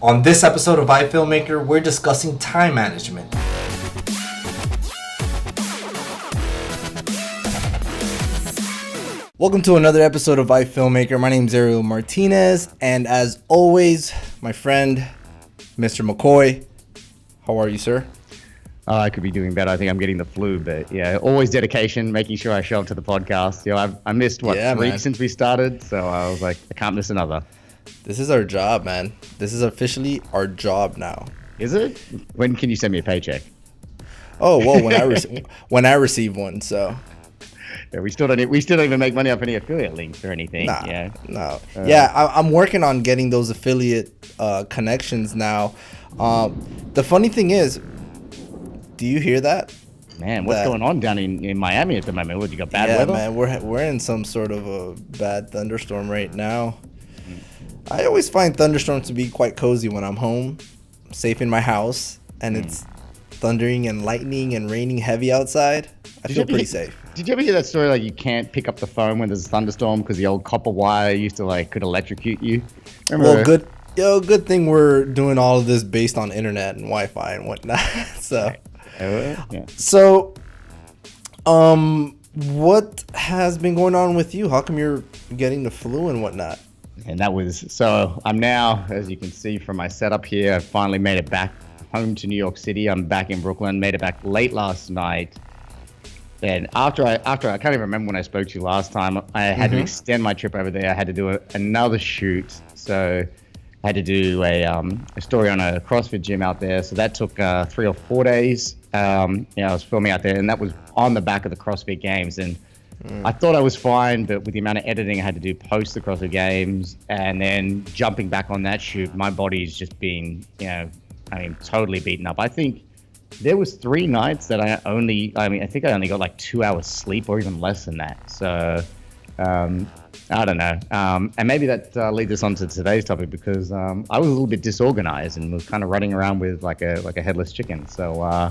On this episode of iFilmmaker, we're discussing time management. Welcome to another episode of iFilmmaker. My name is Ariel Martinez, and as always, my friend, Mr. McCoy. How are you, sir? I could be doing better. I think I'm getting the flu, but yeah, always dedication, making sure I show up to the podcast. You know, I missed three since we started, so I was like, I can't miss another. This is our job, man. This is officially our job now. Is it? When can you send me a paycheck? Oh well, when I receive one. So yeah, we still don't even make money off any affiliate links or anything. No. I'm working on getting those affiliate connections now. The funny thing is, do you hear that? Man, what's going on down in Miami at the moment? What, you got bad weather? Yeah, man, we're in some sort of a bad thunderstorm right now. I always find thunderstorms to be quite cozy when I'm home, safe in my house, and it's thundering and lightning and raining heavy outside. I feel pretty safe. Did you ever hear that story, like you can't pick up the phone when there's a thunderstorm because the old copper wire used to could electrocute you? Remember? Well, good thing we're doing all of this based on internet and Wi-Fi and whatnot. So, So, what has been going on with you? How come you're getting the flu and whatnot? And so I'm now, as you can see from my setup here, I finally made it back home to New York City. I'm back in Brooklyn, made it back late last night. And after I can't even remember when I spoke to you last time, I had to extend my trip over there. I had to do another shoot. So I had to do a story on a CrossFit gym out there. So that took 3 or 4 days. I was filming out there, and that was on the back of the CrossFit Games. And I thought I was fine, but with the amount of editing I had to do post the CrossFit Games and then jumping back on that shoot, my body's just been, totally beaten up. I think there was 3 nights that I only got like 2 hours sleep or even less than that. So, I don't know. And maybe that leads us on to today's topic because I was a little bit disorganized and was kind of running around with like a headless chicken. So,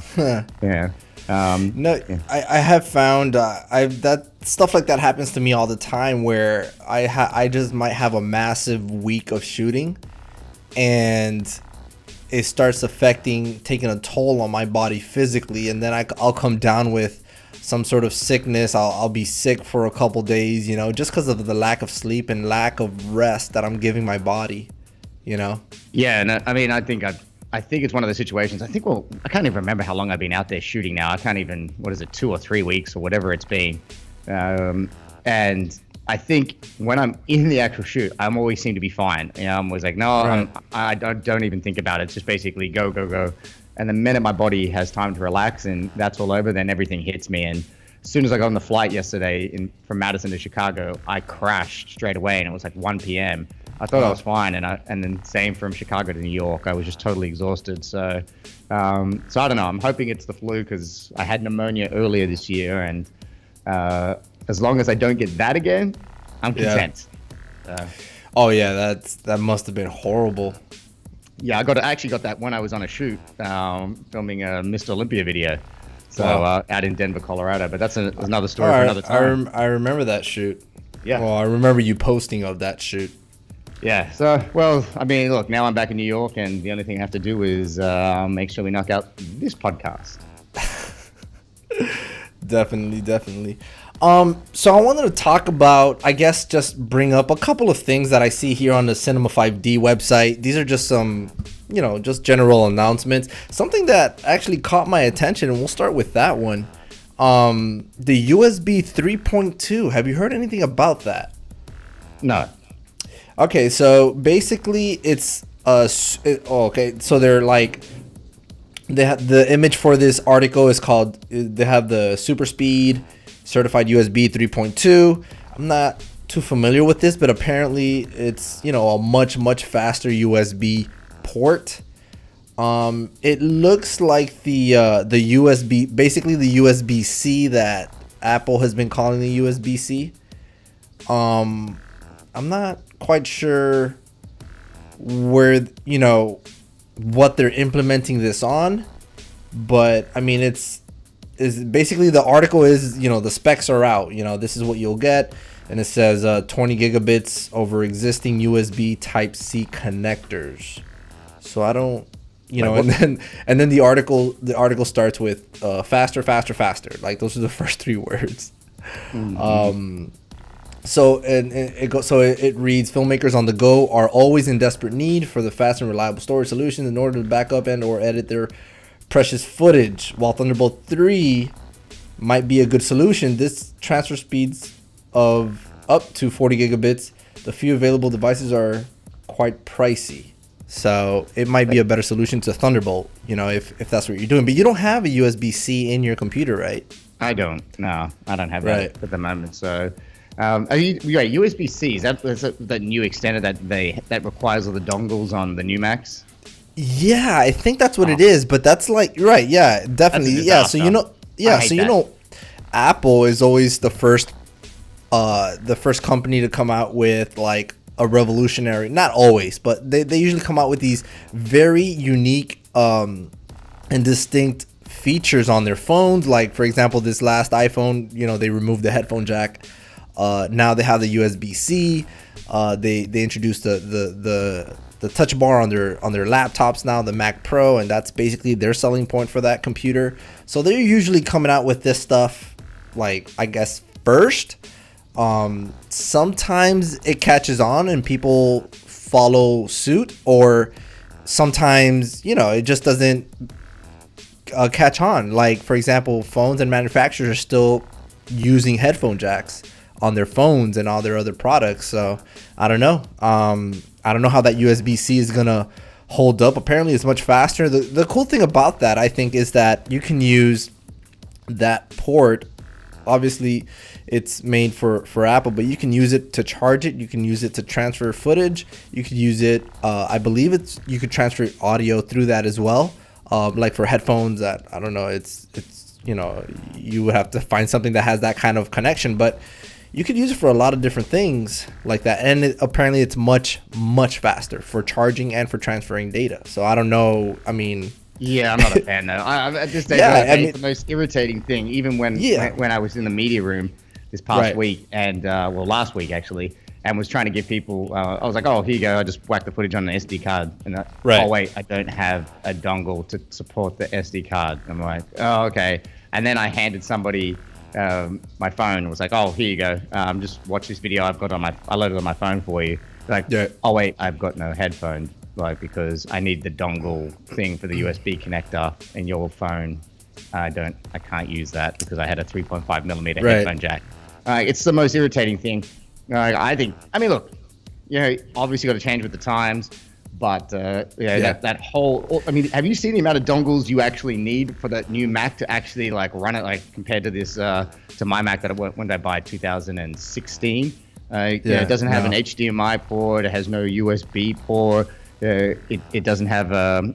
yeah. I have found that stuff like that happens to me all the time where I just might have a massive week of shooting and it starts taking a toll on my body physically, and then I'll come down with some sort of sickness. I'll be sick for a couple days, just because of the lack of sleep and lack of rest that I'm giving my body, Yeah, no, I think it's one of those situations. I can't even remember how long I've been out there shooting now. I can't even, 2 or 3 weeks or whatever it's been. And I think when I'm in the actual shoot, I'm always seem to be fine. I'm always like, no, right. I don't even think about it. It's just basically go. And the minute my body has time to relax and that's all over, then everything hits me. And as soon as I got on the flight yesterday from Madison to Chicago, I crashed straight away, and it was like 1 p.m. I thought I was fine, and then same from Chicago to New York. I was just totally exhausted. So I don't know. I'm hoping it's the flu because I had pneumonia earlier this year, and as long as I don't get that again, I'm content. Oh yeah, that must have been horrible. Yeah, I actually got that when I was on a shoot filming a Mr. Olympia video. So out in Denver, Colorado. But that's another story for another time. I remember that shoot. Yeah. Well, I remember you posting of that shoot. Yeah. So, look, now I'm back in New York, and the only thing I have to do is make sure we knock out this podcast. Definitely. So I wanted to talk about, just bring up a couple of things that I see here on the Cinema 5D website. These are just some, just general announcements. Something that actually caught my attention, and we'll start with that one. The USB 3.2. Have you heard anything about that? No. Okay, so basically it's so they're like, the image for this article is called, they have the super speed certified USB 3.2. I'm not too familiar with this, but apparently it's, a much faster USB port. It looks like the USB, basically the USB-C that Apple has been calling the USB-C. I'm not quite sure where, what they're implementing this on, but it's basically, the article is, the specs are out, this is what you'll get, and it says 20 gigabits over existing USB Type-C connectors. So I don't, and then the article starts with faster, faster, faster. Like those are the first three words. Mm-hmm. So it reads, filmmakers on the go are always in desperate need for the fast and reliable storage solution in order to back up and or edit their precious footage. While Thunderbolt 3 might be a good solution, this transfer speeds of up to 40 gigabits. The few available devices are quite pricey. So it might be a better solution to Thunderbolt, if that's what you're doing. But you don't have a USB-C in your computer, right? I don't. No, I don't have that at the moment. So, USB-C, is that the new extender that requires all the dongles on the new Macs? Yeah, I think that's what it is. But that's right. Yeah, definitely. Yeah. So Apple is always the first company to come out with like a revolutionary, not always, but they usually come out with these very unique and distinct features on their phones. Like for example, this last iPhone, they removed the headphone jack. Now they have the USB-C. They introduced the touch bar on their laptops now, the Mac Pro, and that's basically their selling point for that computer. So they're usually coming out with this stuff, like I guess first. Sometimes it catches on and people follow suit, or sometimes it just doesn't catch on. Like for example, phones and manufacturers are still using headphone jacks on their phones and all their other products. So I don't know. I don't know how that USB-C is gonna hold up. Apparently it's much faster. The cool thing about that, I think, is that you can use that port. Obviously it's made for Apple, but you can use it to charge it. You can use it to transfer footage. You could use it, I believe you could transfer audio through that as well. Like for headphones, that I don't know, it's you would have to find something that has that kind of connection, but you could use it for a lot of different things like that. And apparently it's much, much faster for charging and for transferring data. So I don't know. I mean, yeah, I'm not a fan though. At this stage, it's the most irritating thing. Even when I was in the media room this past week and last week actually, and was trying to give people, I was like, oh, here you go. I just whacked the footage on an SD card, and oh wait, I don't have a dongle to support the SD card. I'm like, oh, okay. And then I handed somebody my phone and was like, oh, here you go. Just watch this video I loaded on my phone for you. Like, oh wait, I've got no headphones. Like, because I need the dongle thing for the USB connector in your phone. I can't use that because I had a 3.5 millimeter headphone jack. It's the most irritating thing. Look, obviously got to change with the times, but that whole, have you seen the amount of dongles you actually need for that new Mac to actually like run it, like compared to this, to my Mac when I buy 2016? It doesn't have an HDMI port. It has no USB port. It doesn't have a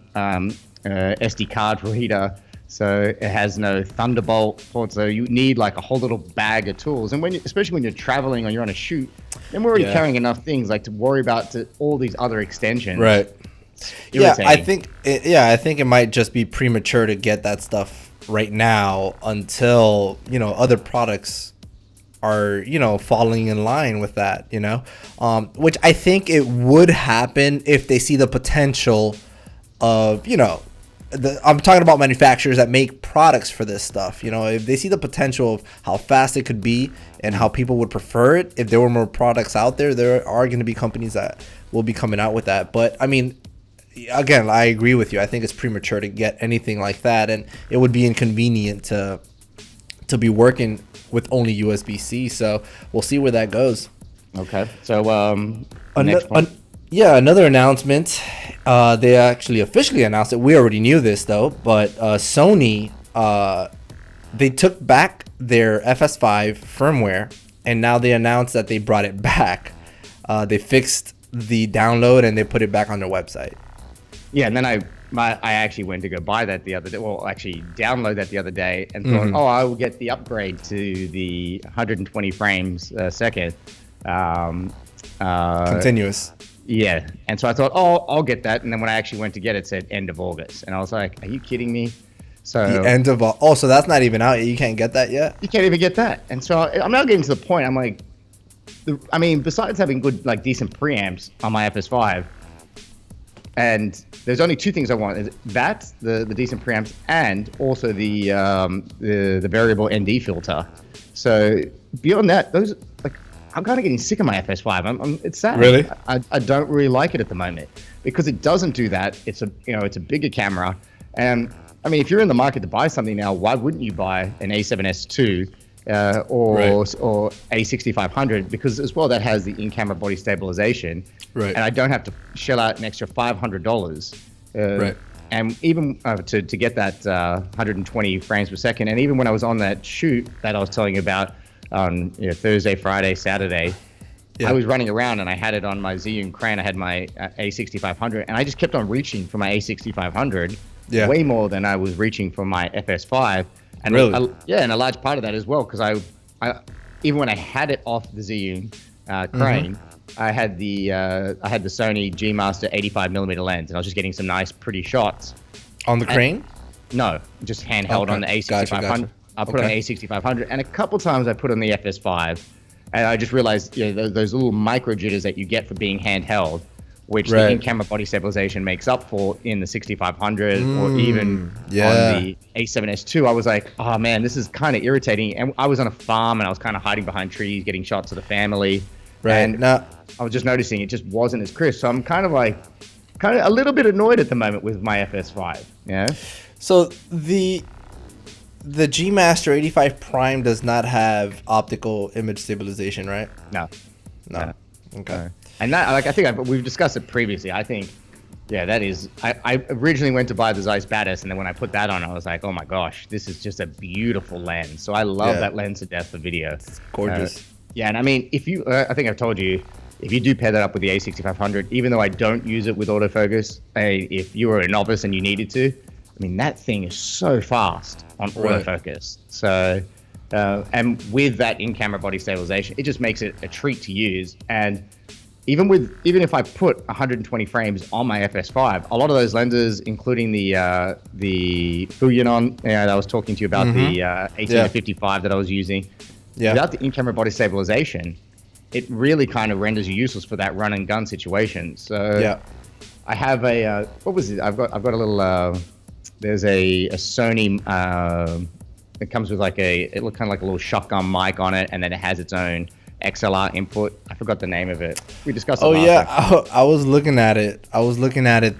SD card reader, so it has no Thunderbolt port. So you need like a whole little bag of tools. And especially when you're traveling or you're on a shoot, then we're already carrying enough things like to worry about all these other extensions. Right. Yeah, I think it might just be premature to get that stuff right now until other products are falling in line with that, which I think it would happen if they see the potential of I'm talking about manufacturers that make products for this stuff. If they see the potential of how fast it could be and how people would prefer it, if there were more products out there are going to be companies that will be coming out with that. But I mean, again, I agree with you. I think it's premature to get anything like that, and it would be inconvenient to be working with only USB-C. So we'll see where that goes. Okay. So next one. Another announcement. They actually officially announced it. We already knew this though, but Sony, they took back their FS5 firmware, and now they announced that they brought it back. They fixed the download and they put it back on their website. Yeah, and then I actually went to go buy that the other day. Well, actually download that the other day and thought, I will get the upgrade to the 120 frames a second. Continuous. Yeah, and so I thought, I'll get that. And then when I actually went to get it, it said end of August. And I was like, are you kidding me? So the end of so that's not even out. You can't get that yet? You can't even get that. And so I'm now getting to the point. I'm like, besides having good, like decent preamps on my FS5, and there's only two things I want: is that the decent preamps, and also the variable ND filter. So beyond that, those like I'm kind of getting sick of my FS5. It's sad. Really? I don't really like it at the moment because it doesn't do that. It's a bigger camera, and I mean, if you're in the market to buy something now, why wouldn't you buy an A7S2 or A6500? Because as well, that has the in-camera body stabilization, right? And I don't have to shell out an extra $500, right? And even to get that 120 frames per second, and even when I was on that shoot that I was telling you about on Thursday, Friday, Saturday, I was running around and I had it on my Zhiyun crane. I had my A6500, and I just kept on reaching for my A6500. Yeah. Way more than I was reaching for my FS5, and really, and a large part of that as well, because I even when I had it off the Zhiyun crane, I had the Sony G Master 85mm lens, and I was just getting some nice, pretty shots on the crane. No, just handheld on the A6500. Gotcha. I put on the A6500, and a couple times I put on the FS5, and I just realized those little micro jitters that you get for being handheld, which the in-camera body stabilization makes up for in the 6500 or even on the A7S2. I was like, oh man, this is kind of irritating. And I was on a farm and I was kind of hiding behind trees, getting shots of the family. Right. And I was just noticing it just wasn't as crisp. So I'm kind of a little bit annoyed at the moment with my FS5. Yeah. So the G Master 85 Prime does not have optical image stabilization, right? No. Okay. No. And that, I think we've discussed it previously. I think, that is. I originally went to buy the Zeiss Batis, and then when I put that on, I was like, oh my gosh, this is just a beautiful lens. So I love that lens to death for video. It's gorgeous. And I mean, if you, I think I've told you, if you do pair that up with the A6500, even though I don't use it with autofocus, if you were a novice and you needed to, I mean, that thing is so fast on autofocus. So, and with that in-camera body stabilization, it just makes it a treat to use. And even if I put 120 frames on my FS5, a lot of those lenses, including the Fujinon that I was talking to you about, the A7S2 that I was using, without the in-camera body stabilization, it really kind of renders you useless for that run and gun situation. So I have a what was it? I've got a little there's a Sony it comes with it looks kind of like a little shotgun mic on it, and then it has its own XLR input. I forgot the name of it. We discussed it last week. I was looking at it.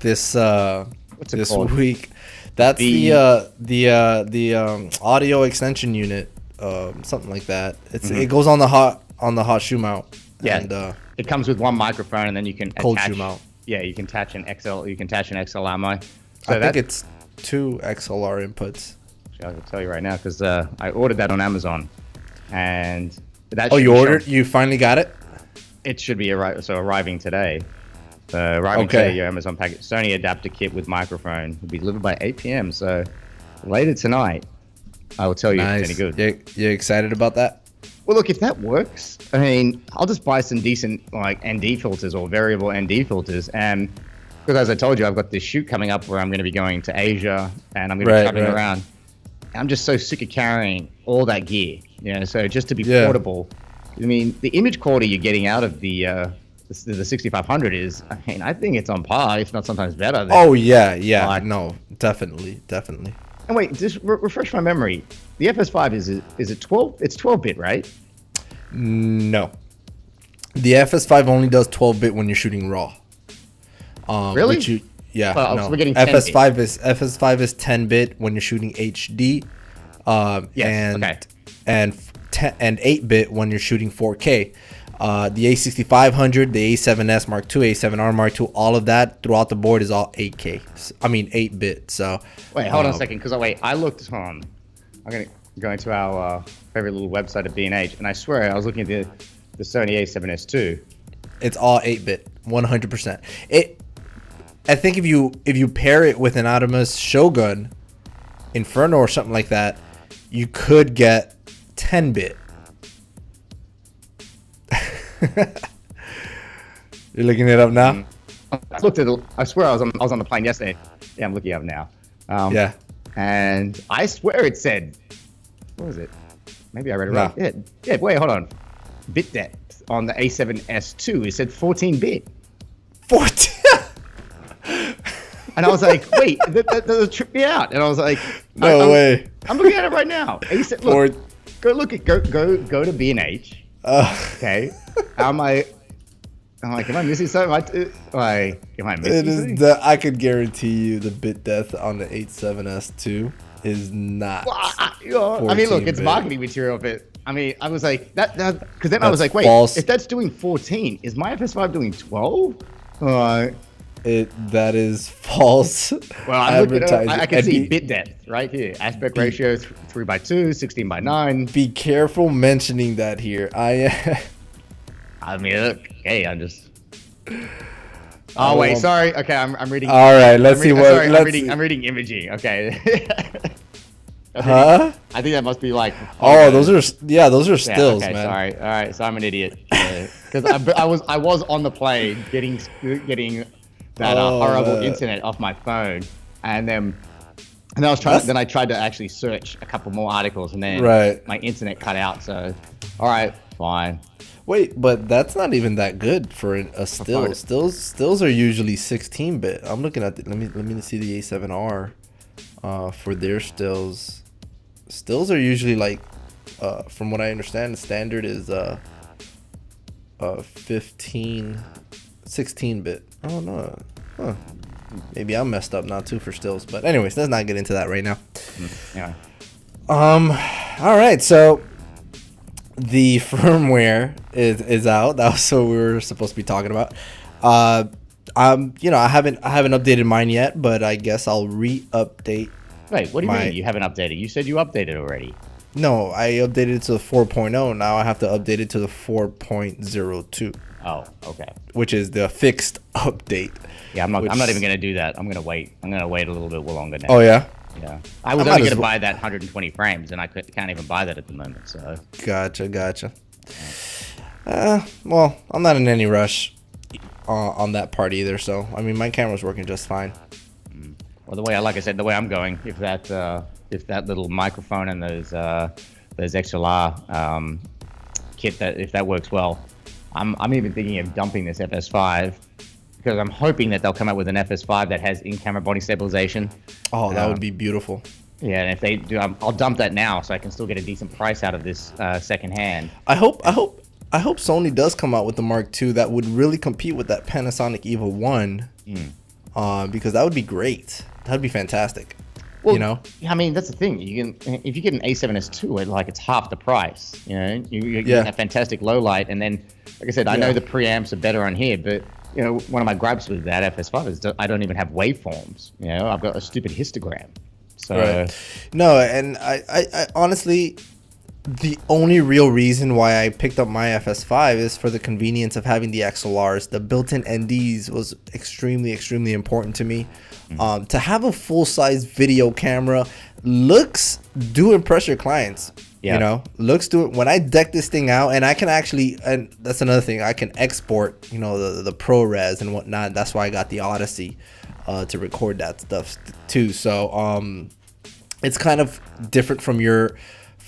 this week. That's the audio extension unit, something like that. It goes on the hot shoe mount. Yeah. And, it comes with one microphone, and then you can cold shoe mount. Yeah, you can attach an XLR mic. So I think it's 2 XLR inputs. I can tell you right now because I ordered that on Amazon, and that. You ordered? You finally got it? It should be arriving today. Arriving today, your Amazon package. Sony adapter kit with microphone will be delivered by 8 p.m. So later tonight, I will tell you if it's any good. You excited about that? Well, look, if that works, I mean, I'll just buy some decent ND filters or variable ND filters, and because as I told you, I've got this shoot coming up where I'm going to be going to Asia and I'm going to be traveling around. I'm just so sick of carrying all that gear, so just to be portable. I mean, the image quality you're getting out of the 6500 is, I think it's on par, if not sometimes better. No, definitely. And wait, just refresh my memory. The FS5 is it 12? It's 12-bit, right? No, the FS5 only does 12-bit when you're shooting RAW. Really? So we're getting FS5 is 10-bit when you're shooting HD, and 8-bit when you're shooting 4K. The A6500, the A7S Mark II, A7R Mark II, all of that throughout the board is all 8-bit. So wait, hold on a second, because I looked on. I'm gonna go into our favorite little website at B&H, and I swear I was looking at the Sony A7S2. It's all 8-bit, 100%. I think if you pair it with an Optimus Shogun Inferno or something like that, you could get 10-bit. You're looking it up now? I looked at it. I swear I was on the plane yesterday. Yeah, I'm looking it up now. And I swear it said, what was it? Maybe I read it wrong. Yeah, wait, hold on. Bit depth on the A7S2, it said 14-bit. 14? And I was like, wait, that tripped me out. And I was like, No way. I'm looking at it right now. And he said, look, go look at go to B&H. Okay. I'm like, am I missing something? Am I missing something? I could guarantee you the bit depth on the A7S2 is not. Well, I mean, look, it's marketing material, but I mean, I was like that because then I was like, wait, false. if that's doing 14, is my FS5 doing 12? That is false. Well, I'm looking, I can see bit depth right here. Aspect ratio 3:2, 16:9. Be careful mentioning that here. I mean, look, hey, I'm just. Oh wait, sorry. Okay, I'm reading. All right, let's see what. Sorry, I'm reading imaging. Okay. I think that must be like. Oh, those are stills, okay, man. Sorry. All right, so I'm an idiot. Because I was on the plane getting that horrible internet off my phone, and then I was trying. Then I tried to actually search a couple more articles, and then my internet cut out. So, all right, fine. Wait, but that's not even that good for a still. Stills are usually 16-bit. I'm looking at let me see the A7R for their stills. Stills are usually like from what I understand, the standard is 16-bit. Oh no. Huh. Maybe I'm messed up now too for stills, but anyways, let's not get into that right now. Yeah. All right, so the firmware is out. That was what we were supposed to be talking about. I haven't updated mine yet, but I guess I'll re-update. Wait, what do you mean you haven't updated? You said you updated already. No, I updated it to the 4.0. Now I have to update it to the 4.02. Oh, okay. Which is the fixed update. Yeah, I'm not even gonna do that. I'm gonna wait. I'm gonna wait a little bit longer now. Oh yeah. Yeah, I was only going to buy that 120 frames, and I can't even buy that at the moment. So gotcha. Well, I'm not in any rush on that part either. So I mean, my camera's working just fine. Well, like I said, the way I'm going, if that little microphone and those XLR kit if that works well, I'm even thinking of dumping this FS5. Because I'm hoping that they'll come out with an FS5 that has in-camera body stabilization. Oh, that would be beautiful. Yeah, and if they do, I'll dump that now so I can still get a decent price out of this secondhand. I hope Sony does come out with the Mark II that would really compete with that Panasonic EVO 1. Because that would be great. That would be fantastic. Well, I mean, that's the thing. If you get an A7S2, it's half the price. You get a fantastic low light, and then, like I said, I know the preamps are better on here, but. One of my gripes with that FS5 is I don't even have waveforms. I've got a stupid histogram. So no, and I honestly, the only real reason why I picked up my FS5 is for the convenience of having the XLRs. The built-in NDs was extremely important to me. To have a full-size video camera looks do impress your clients. Looks do it when I deck this thing out, and I can actually, and that's another thing, I can export the ProRes and whatnot. That's why I got the Odyssey to record that stuff too. So it's kind of different from your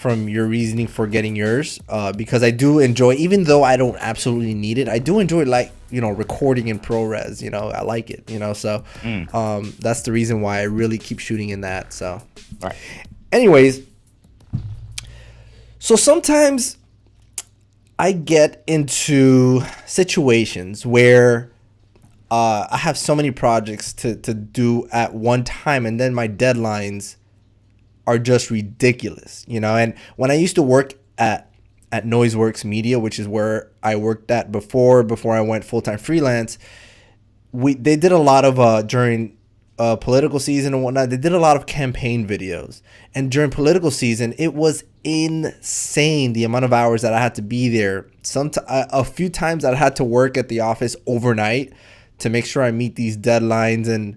reasoning for getting yours, because I do enjoy, even though I don't absolutely need it, I do enjoy recording in ProRes. I like it. So that's the reason why I really keep shooting in that. So right. Anyways. So sometimes I get into situations where I have so many projects to do at one time, and then my deadlines are just ridiculous, And when I used to work at Noiseworks Media, which is where I worked at before I went full-time freelance, they did a lot of during political season and whatnot. They did a lot of campaign videos, and during political season, it was insane the amount of hours that I had to be there. A few times I had to work at the office overnight to make sure I meet these deadlines, and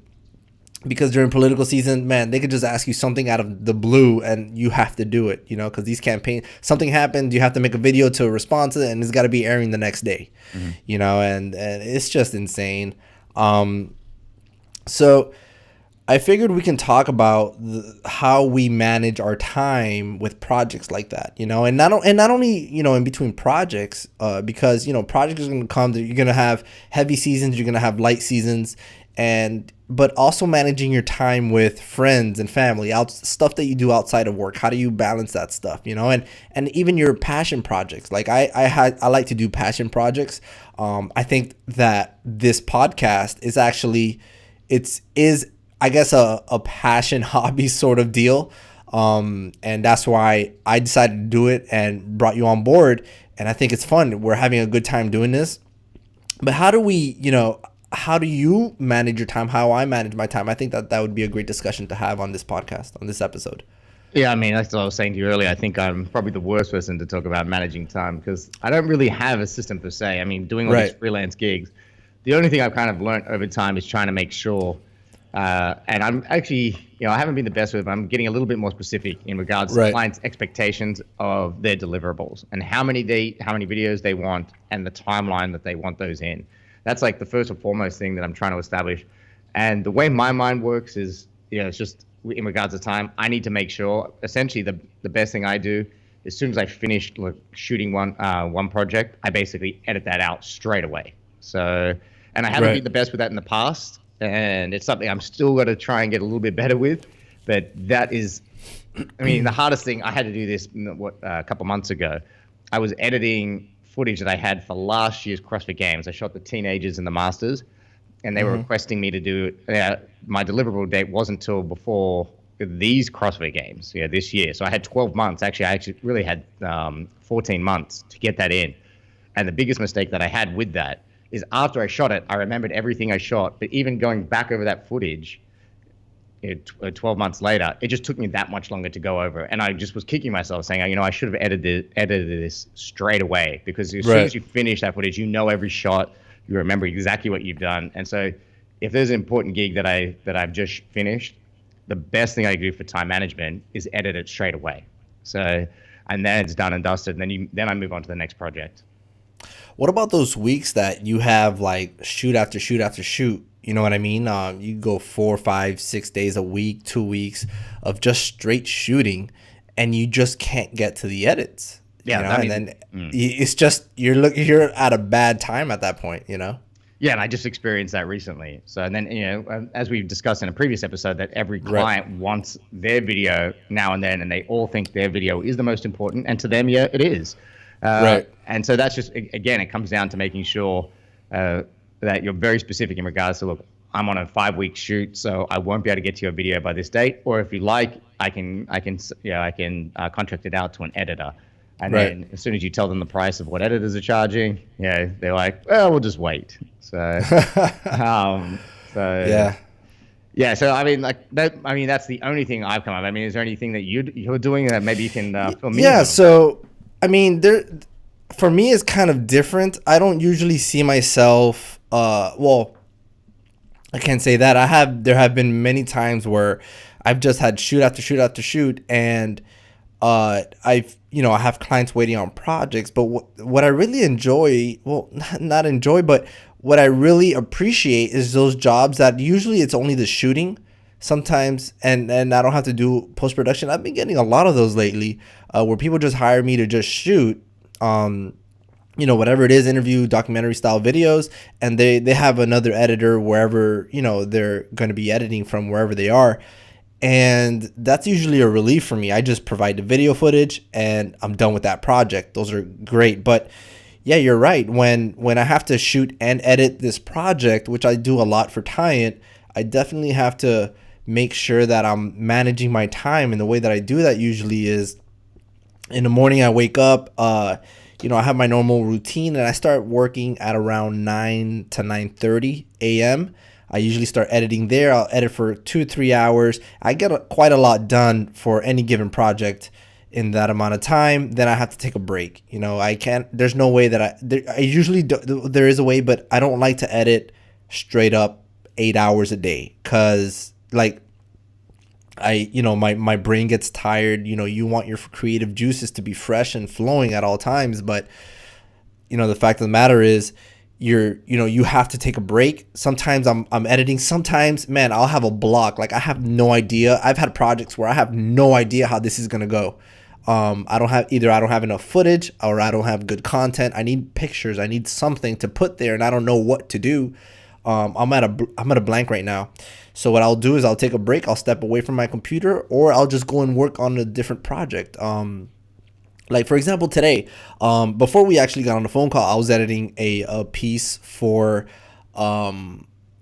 because during political season, man, they could just ask you something out of the blue and you have to do it, because these campaigns, something happened, you have to make a video to respond to it, and it's got to be airing the next day, and it's just insane. So I figured we can talk about how we manage our time with projects like that, and not only, in between projects, because, projects are going to come, you're going to have heavy seasons, you're going to have light seasons, but also managing your time with friends and family, stuff that you do outside of work. How do you balance that stuff, and even your passion projects? Like I like to do passion projects. I think that this podcast is actually, is I guess a passion hobby sort of deal. And that's why I decided to do it and brought you on board. And I think it's fun. We're having a good time doing this. But how do you manage your time? How I manage my time? I think that would be a great discussion to have on this podcast, on this episode. Yeah, I mean, that's what I was saying to you earlier. I think I'm probably the worst person to talk about managing time because I don't really have a system per se. I mean, doing all these freelance gigs, the only thing I've kind of learned over time is trying to make sure, and I'm actually, I haven't been the best with it, but I'm getting a little bit more specific in regards to clients' expectations of their deliverables and how many videos they want and the timeline that they want those in. That's like the first and foremost thing that I'm trying to establish. And the way my mind works is, it's just in regards to time, I need to make sure, essentially the best thing I do, as soon as I finish shooting one project, I basically edit that out straight away. So, and I haven't been the best with that in the past, and it's something I'm still going to try and get a little bit better with. But that is, I mean, the hardest thing, I had to do this a couple months ago. I was editing footage that I had for last year's CrossFit Games. I shot the teenagers and the masters, and they were requesting me to do it. My deliverable date wasn't until before these CrossFit Games, this year. So I had 12 months. Actually, I actually really had 14 months to get that in. And the biggest mistake that I had with that is after I shot it, I remembered everything I shot. But even going back over that footage, 12 months later, it just took me that much longer to go over. And I just was kicking myself saying, I should have edited this straight away, because as soon as you finish that footage, every shot, you remember exactly what you've done. And so if there's an important gig that I've just finished, the best thing I do for time management is edit it straight away. So, and then it's done and dusted. And then I move on to the next project. What about those weeks that you have like shoot after shoot after shoot? You know what I mean? You go 4, 5, 6 days a week, 2 weeks of just straight shooting, and you just can't get to the edits. Yeah, and then it's just you're at a bad time at that point. Yeah, and I just experienced that recently. So, and then as we've discussed in a previous episode, that every client wants their video now and then, and they all think their video is the most important, and to them, it is. And so that's just, again, it comes down to making sure that you're very specific in regards to, look, I'm on a 5-week shoot, so I won't be able to get to your video by this date. Or if you like, I can contract it out to an editor. And then as soon as you tell them the price of what editors are charging, they're like, well, we'll just wait. So, So I mean, that's the only thing I've come up. I mean, is there anything that you're doing that maybe you can fill me in? Yeah. So I mean, for me, it's kind of different. I don't usually see myself. Well, I can't say that. There have been many times where I've just had shoot after shoot after shoot, and I have clients waiting on projects. But what I really enjoy, well, not enjoy, but what I really appreciate is those jobs that usually it's only the shooting sometimes, and I don't have to do post-production. I've been getting a lot of those lately, where people just hire me to just shoot, whatever it is, interview, documentary style videos, and they have another editor wherever, they're going to be editing from, wherever they are. And that's usually a relief for me. I just provide the video footage and I'm done with that project. Those are great. But yeah, you're right. When I have to shoot and edit this project, which I do a lot for Tyant, I definitely have to make sure that I'm managing my time. And the way that I do that usually is in the morning I wake up, I have my normal routine, and I start working at around 9 to 9:30 a.m. I usually start editing there. I'll edit for 2-3 hours. I get quite a lot done for any given project in that amount of time. Then I have to take a break. I can't, there's no way that I usually do, there is a way, but I don't like to edit straight up 8 hours a day, because like my brain gets tired. You want your creative juices to be fresh and flowing at all times, but the fact of the matter is you have to take a break. Sometimes I'm editing. Sometimes, man, I'll have a block. Like, I have no idea. I've had projects where I have no idea how this is going to go. I don't have enough footage, or I don't have good content. I need pictures. I need something to put there, and I don't know what to do. I'm at a blank right now. So what I'll do is I'll take a break. I'll step away from my computer, or I'll just go and work on a different project. Like for example, today, before we actually got on the phone call, I was editing a piece for a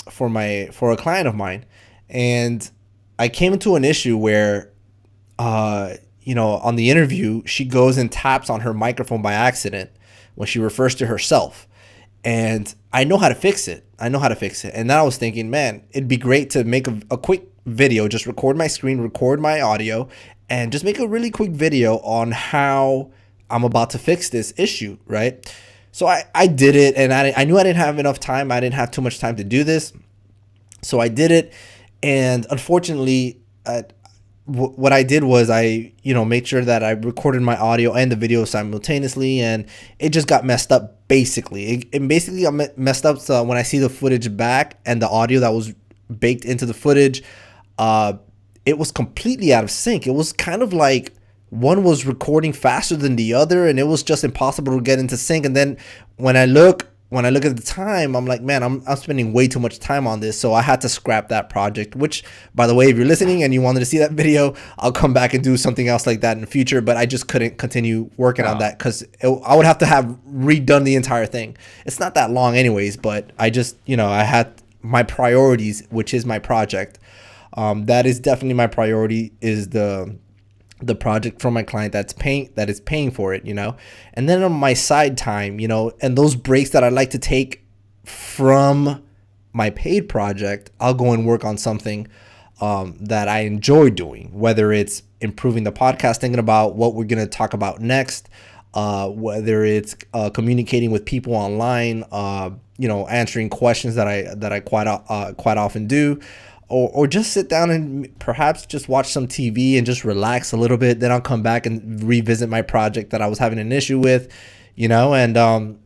client of mine, and I came into an issue where, on the interview, she goes and taps on her microphone by accident when she refers to herself. And I know how to fix it. And then I was thinking, man, it'd be great to make a quick video, just record my screen, record my audio, and just make a really quick video on how I'm about to fix this issue, right? So I did it, and I knew I didn't have enough time. I didn't have too much time to do this. So I did it, and unfortunately, what I did was I made sure that I recorded my audio and the video simultaneously, and it just got messed up basically. It basically got messed up, so when I see the footage back and the audio that was baked into the footage, it was completely out of sync. It was kind of like one was recording faster than the other, and it was just impossible to get into sync. And then when I look at the time, I'm like, man, I'm spending way too much time on this. So I had to scrap that project, which, by the way, if you're listening and you wanted to see that video, I'll come back and do something else like that in the future. But I just couldn't continue working on that because I would have to have redone the entire thing. It's not that long anyways, but I just, I had my priorities, which is my project. That is definitely my priority, is the project from my client that is paying for it, and then on my side time, and those breaks that I like to take from my paid project, I'll go and work on something that I enjoy doing, whether it's improving the podcast, thinking about what we're going to talk about next, whether it's communicating with people online, answering questions that I quite often do. Or just sit down and perhaps just watch some TV and just relax a little bit. Then I'll come back and revisit my project that I was having an issue with, and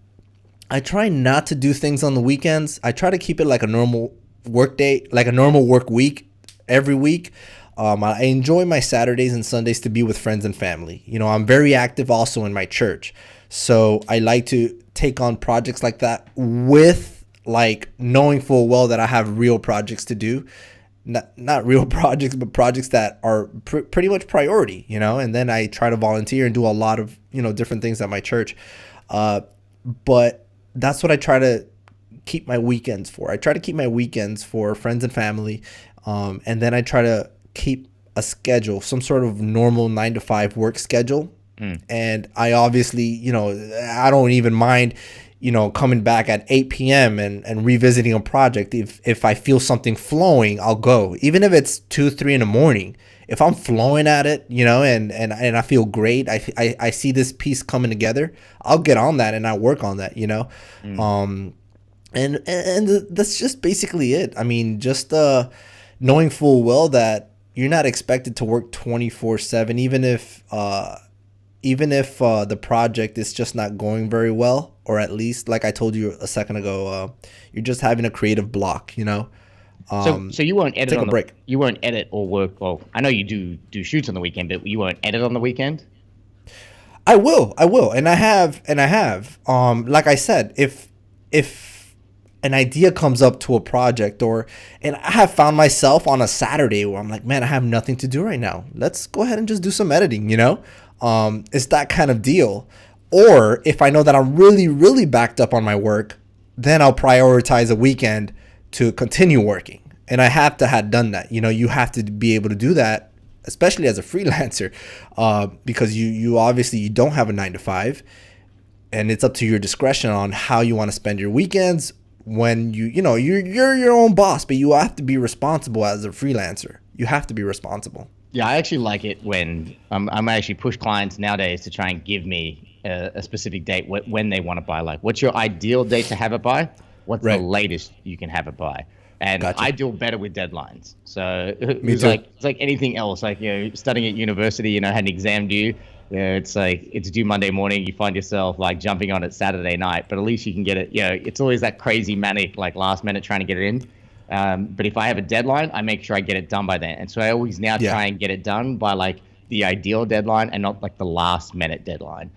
I try not to do things on the weekends. I try to keep it like a normal work day, like a normal work week every week. I enjoy my Saturdays and Sundays to be with friends and family. I'm very active also in my church. So I like to take on projects like that with like knowing full well that I have real projects to do. Not real projects, but projects that are pretty much priority, and then I try to volunteer and do a lot of, different things at my church. But that's what I try to keep my weekends for. I try to keep my weekends for friends and family. And then I try to keep a schedule, some sort of normal 9-to-5 work schedule. And I obviously, I don't even mind, coming back at 8 p.m. and revisiting a project. If I feel something flowing, I'll go. Even if it's 2, 3 in the morning, if I'm flowing at it, and I feel great, I see this piece coming together, I'll get on that and I work on that, And that's just basically it. I mean, just knowing full well that you're not expected to work 24/7, even if the project is just not going very well, or at least, like I told you a second ago, you're just having a creative block, So you won't edit take a break. You won't edit or work. Well, I know you do shoots on the weekend, but you won't edit on the weekend. I will, and I have. Like I said, if an idea comes up to a project, and I have found myself on a Saturday where I'm like, man, I have nothing to do right now. Let's go ahead and just do some editing, It's that kind of deal. Or if I know that I'm really, really backed up on my work, then I'll prioritize a weekend to continue working. And I have to have done that. You have to be able to do that, especially as a freelancer, because you obviously you don't have a 9-to-5, and it's up to your discretion on how you want to spend your weekends. When you're your own boss, but you have to be responsible as a freelancer. You have to be responsible. Yeah, I actually like it when I'm actually push clients nowadays to try and give me a specific date when they want to buy. Like, what's your ideal date to have it by? What's the latest you can have it by? And gotcha. I deal better with deadlines. So it's like anything else. Like, studying at university, had an exam due. It's like it's due Monday morning. You find yourself like jumping on it Saturday night, but at least you can get it. It's always that crazy manic, like last minute trying to get it in. But if I have a deadline, I make sure I get it done by then. And so I always now try and get it done by like the ideal deadline and not like the last minute deadline.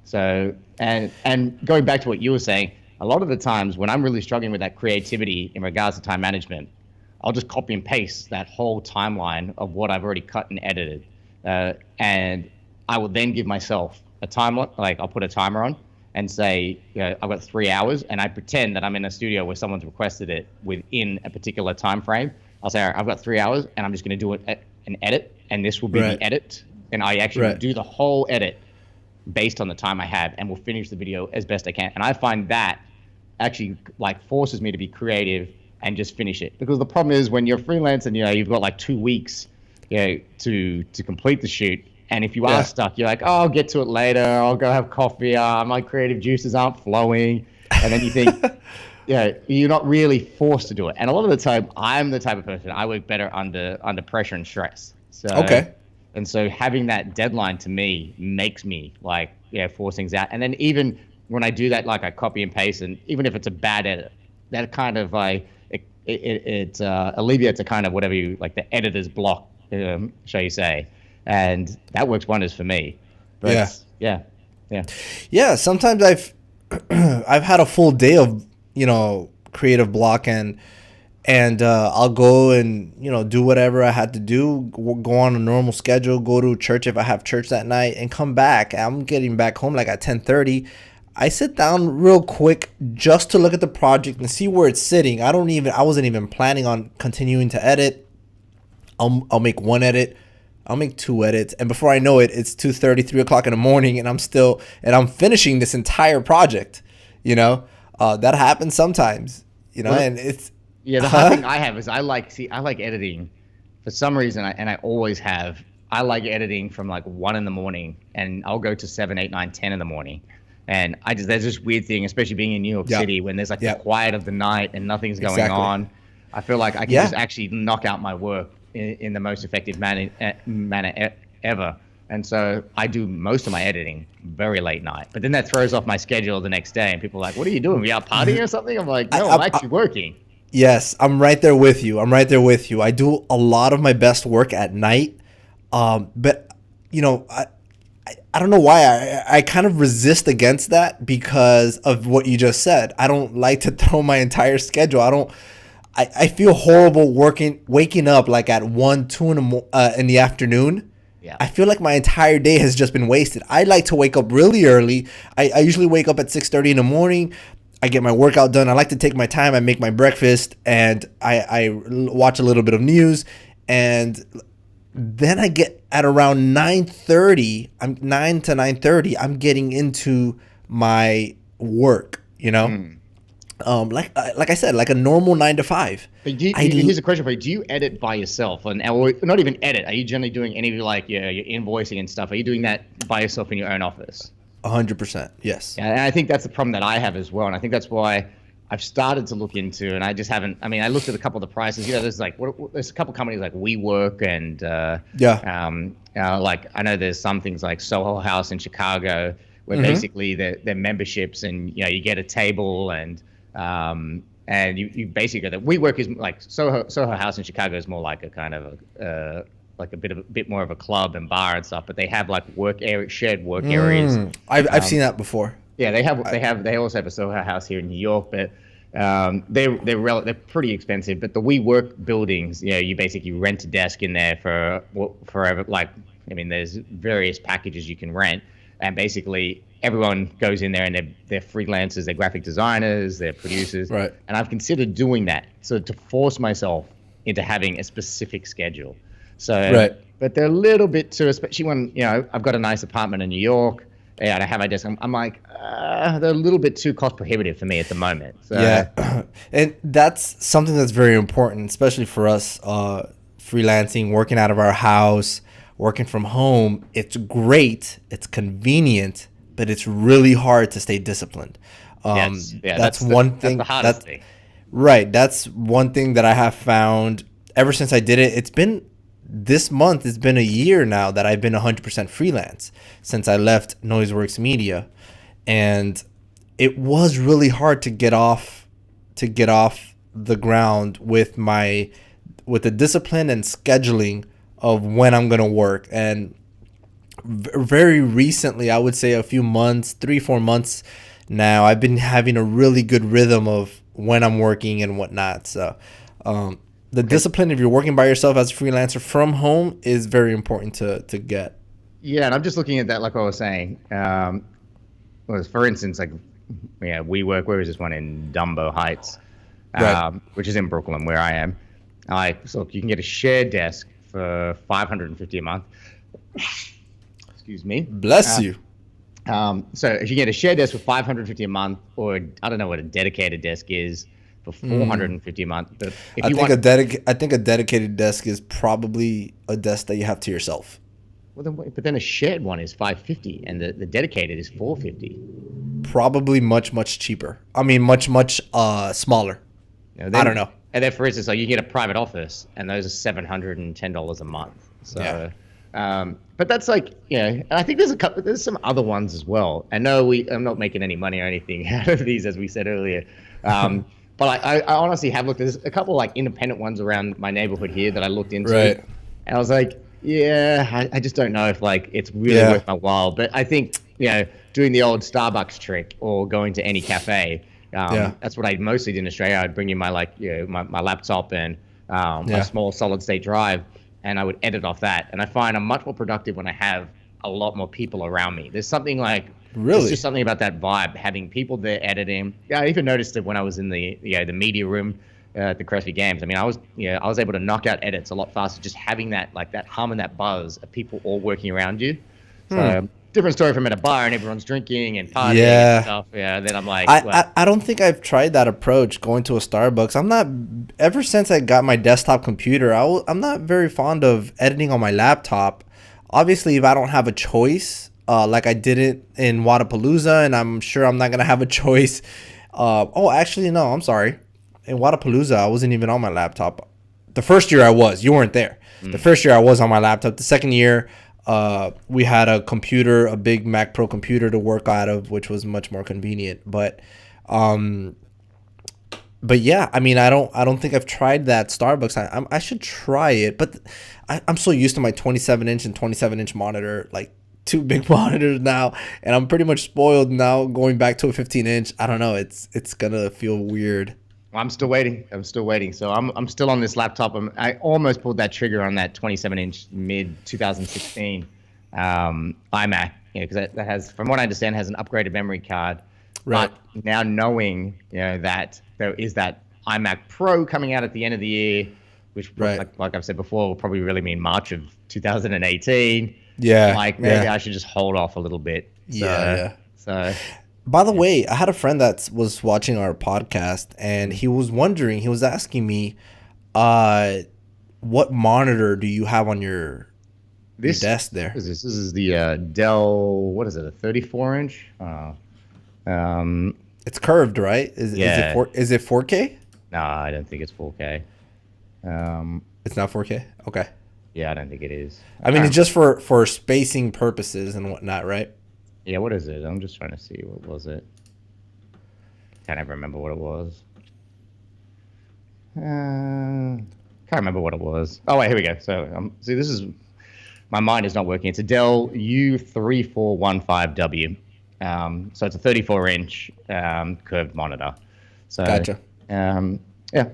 So going back to what you were saying, a lot of the times when I'm really struggling with that creativity in regards to time management, I'll just copy and paste that whole timeline of what I've already cut and edited. And I will then give myself a timer, like I'll put a timer on and say, I've got 3 hours, and I pretend that I'm in a studio where someone's requested it within a particular time frame. I'll say, all right, I've got 3 hours, and I'm just going to do an edit, and this will be the edit. And I actually do the whole edit based on the time I have, and we'll finish the video as best I can. And I find that actually like forces me to be creative and just finish it. Because the problem is when you're freelance and you've got like 2 weeks to complete the shoot, and if you are stuck, you're like, oh, I'll get to it later, I'll go have coffee, my creative juices aren't flowing, and then you think you're not really forced to do it. And a lot of the time I'm the type of person, I work better under pressure and stress. And so having that deadline to me makes me like force things out. And then even when I do that, like I copy and paste, and even if it's a bad edit, that kind of it alleviates a kind of whatever you like, the editor's block, shall you say, and that works wonders for me. But yeah. Sometimes I've had a full day of creative block, and I'll go and do whatever I had to do, go on a normal schedule, go to church if I have church that night, and come back. I'm getting back home like at 10:30. I sit down real quick just to look at the project and see where it's sitting. I wasn't even planning on continuing to edit. I'll make one edit. I'll make 2 edits, and before I know it, it's 2:30, 3 o'clock in the morning, and I'm finishing this entire project. That happens sometimes. And it's the hard thing I have is I like editing for some reason, and I always have. I like editing from like 1 in the morning, and I'll go to 7, 8, 9, 10 in the morning. And there's this weird thing, especially being in New York City, when there's like the quiet of the night and nothing's going on. I feel like I can just actually knock out my work in the most effective manner ever. And so I do most of my editing very late night. But then that throws off my schedule the next day, and people are like, what are you doing? Are you out partying or something? I'm like, no, I'm actually working. Yes, I'm right there with you. I do a lot of my best work at night. But, I don't know why I kind of resist against that because of what you just said. I don't like to throw my entire schedule. I feel horrible waking up like at 1, 2 in the afternoon. Yeah. I feel like my entire day has just been wasted. I like to wake up really early. I usually wake up at 6:30 in the morning. I get my workout done. I like to take my time. I make my breakfast, and I watch a little bit of news, and then I get at around 9:30. 9 to 9:30. I'm getting into my work. Like I said, like a normal 9 to 5. But here's a question for you: do you edit by yourself, or not even edit? Are you generally doing any of your invoicing and stuff? Are you doing that by yourself in your own office? 100%, yes. Yeah, and I think that's the problem that I have as well, and I think that's why I've started to look into, and I just haven't. I mean, I looked at a couple of the prices. There's there's a couple of companies like WeWork and like I know there's some things like Soho House in Chicago where basically they're memberships, and you get a table and you basically go there. WeWork is like Soho House in Chicago is more like a kind of like a bit more of a club and bar and stuff, but they have like shared work areas. I've seen that before. Yeah, they also have a Soho House here in New York, but they're pretty expensive. But the WeWork buildings, you basically rent a desk in there for forever. Like, I mean, there's various packages you can rent, and basically everyone goes in there and they're freelancers, they're graphic designers, they're producers. Right. And I've considered doing that, so to force myself into having a specific schedule. So, but they're a little bit too, especially when I've got a nice apartment in New York. Yeah, and I have my desk. I'm like, they're a little bit too cost prohibitive for me at the moment. So. Yeah, and that's something that's very important, especially for us freelancing, working out of our house, working from home. It's great, it's convenient, but it's really hard to stay disciplined. That's one thing. That's the hardest thing. Right, that's one thing that I have found ever since I did it. This month, it's been a year now that I've been 100% freelance since I left Noiseworks Media, and it was really hard to get off the ground with the discipline and scheduling of when I'm gonna work. And very recently, I would say a few months, 3-4 months now I've been having a really good rhythm of when I'm working and whatnot. So the discipline, if you're working by yourself as a freelancer from home, is very important to get. Yeah, and I'm just looking at that, like I was saying. For instance, like, yeah, where is this one in Dumbo Heights, Right. which is in Brooklyn, where I am. So look, you can get a shared desk for $550 a month. Excuse me. Bless you. So if you get a shared desk for $550 a month, or I don't know what a dedicated desk is for $450 a month. But if I you think want, I think a dedicated desk is probably a desk that you have to yourself. but then a shared one is $550, and the dedicated is $450. Probably much cheaper. I mean, much smaller. I don't know. And then, for instance, like, you get a private office, and those are $710 a month. So, but that's like, and I think there's some other ones as well. I know I'm not making any money or anything out of these, as we said earlier. But I honestly have looked. There's a couple like independent ones around my neighborhood here that I looked into, Right. and I was like, I just don't know if like it's really worth my while. But I think doing the old Starbucks trick or going to any cafe. That's what I mostly did in Australia. I'd bring in my my laptop and my small solid state drive, and I would edit off that. And I find I'm much more productive when I have a lot more people around me. There's something like there's just something about that vibe, having people there editing. Yeah, I even noticed it when I was in the media room at the Crespi Games. I mean, I was able to knock out edits a lot faster just having that hum and that buzz of people all working around you. So. Different story from at a bar and everyone's drinking and partying and stuff. Yeah, and then I'm like, I don't think I've tried that approach, going to a Starbucks. I'm not, ever since I got my desktop computer, I'm not very fond of editing on my laptop. Obviously, if I don't have a choice, like I did it in Wadapalooza, and I'm sure I'm not going to have a choice. Actually, no, I'm sorry. In Wadapalooza, I wasn't even on my laptop. The first year I was. You weren't there. The first year I was on my laptop. The second year, we had a computer, a big Mac Pro computer to work out of, which was much more convenient. But yeah, I mean, I don't think I've tried that Starbucks. I should try it, but I'm so used to my 27-inch and 27-inch monitor, like two big monitors now, and I'm pretty much spoiled now going back to a 15-inch. I don't know. It's gonna feel weird. I'm still waiting. So I'm still on this laptop. I almost pulled that trigger on that 27-inch mid 2016 iMac, because that has, from what I understand, has an upgraded memory card. Right. But now knowing that there is that iMac Pro coming out at the end of the year, which like I've said before, will probably really mean March of 2018. Yeah. Like maybe I should just hold off a little bit. So. By the way, I had a friend that was watching our podcast, and he was asking me, what monitor do you have on your desk there? This is the Dell, what is it, a 34-inch? It's curved, right? Is it 4K? No, I don't think it's 4K. It's not 4K? Okay. Yeah, I don't think it is. I mean, it's just for spacing purposes and whatnot, right? Yeah, what is it? I'm just trying to see. What was it? Can't ever remember what it was. Can't remember what it was. Oh, wait, here we go. So, see, this is... My mind is not working. It's a Dell U3415W. So it's a 34-inch curved monitor. So, gotcha. Yeah,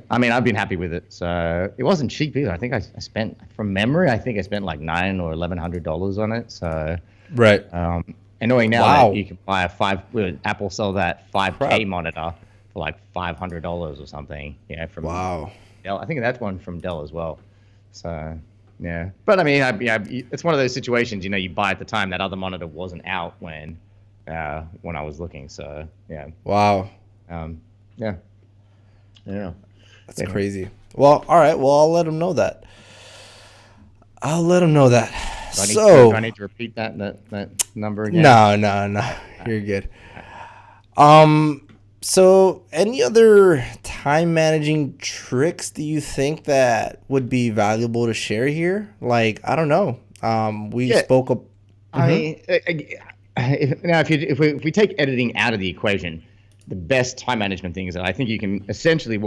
I mean, I've been happy with it. So it wasn't cheap either. I think I spent, from memory, I think I spent like $900 or $1,100 on it. So... Right. And knowing now that you can buy Apple sell that 5K monitor for like $500 or something, from Dell. I think that's one from Dell as well. So, yeah. But I mean, it's one of those situations, you buy at the time that other monitor wasn't out when I was looking. So, yeah. Wow. Yeah. That's crazy. Well, all right. Well, I'll let him know that. Do I need to repeat that number again? No. You're good. So any other time managing tricks do you think that would be valuable to share here? Like, I don't know. We spoke up. I mean, if we take editing out of the equation, the best time management things that I think you can essentially,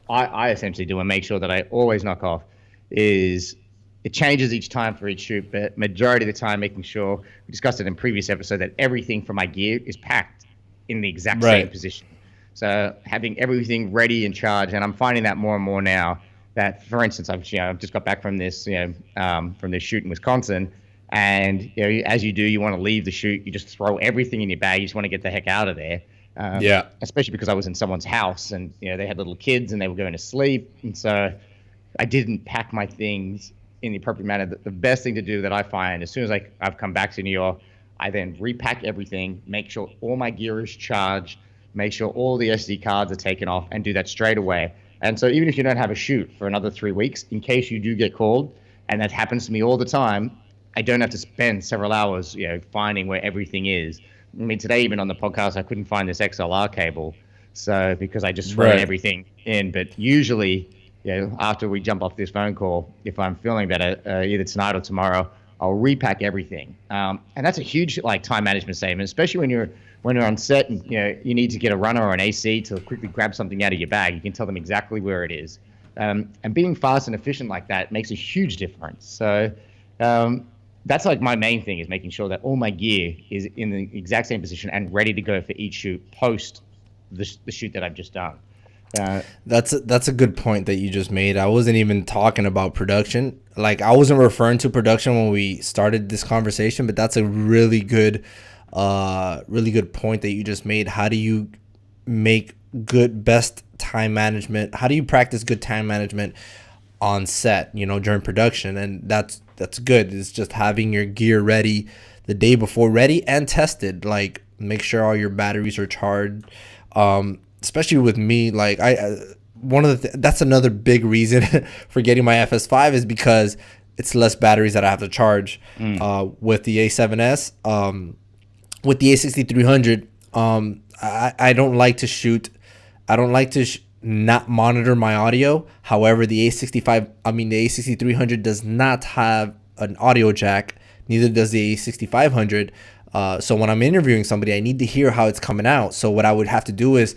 I essentially do and make sure that I always knock off is, it changes each time for each shoot, but majority of the time making sure, we discussed it in previous episode, that everything from my gear is packed. in the exact Right. same position. So having everything ready and charged, and I'm finding that more and more now. That, for instance, I've just got back from this from this shoot in Wisconsin, and as you do, you want to leave the shoot, you just throw everything in your bag. You just want to get the heck out of there. Yeah. Especially because I was in someone's house, and they had little kids and they were going to sleep, and so I didn't pack my things in the appropriate manner. The best thing to do that I find, as soon as I've come back to New York, I then repack everything, make sure all my gear is charged, make sure all the SD cards are taken off, and do that straight away. And so even if you don't have a shoot for another 3 weeks, in case you do get called, and that happens to me all the time, I don't have to spend several hours, finding where everything is. I mean, today even on the podcast, I couldn't find this XLR cable, so because I just thrown everything in. But usually, after we jump off this phone call, if I'm feeling better, either tonight or tomorrow, I'll repack everything. And that's a huge time management statement, especially when you're on set and you need to get a runner or an AC to quickly grab something out of your bag. You can tell them exactly where it is. And being fast and efficient like that makes a huge difference. So that's my main thing, is making sure that all my gear is in the exact same position and ready to go for each shoot post the shoot that I've just done. That's a good point that you just made. I wasn't even talking about production. I wasn't referring to production when we started this conversation, but that's a really good point that you just made. How do you make best time management? How do you practice good time management on set, during production? And that's good. It's just having your gear ready the day before, ready and tested. Make sure all your batteries are charged. Especially with me, that's another big reason for getting my FS5 is because it's less batteries that I have to charge. With the A7S, with the A6300, I don't like to shoot. I don't like to not monitor my audio. However, the A6300 does not have an audio jack. Neither does the A6500. So when I'm interviewing somebody, I need to hear how it's coming out. So what I would have to do is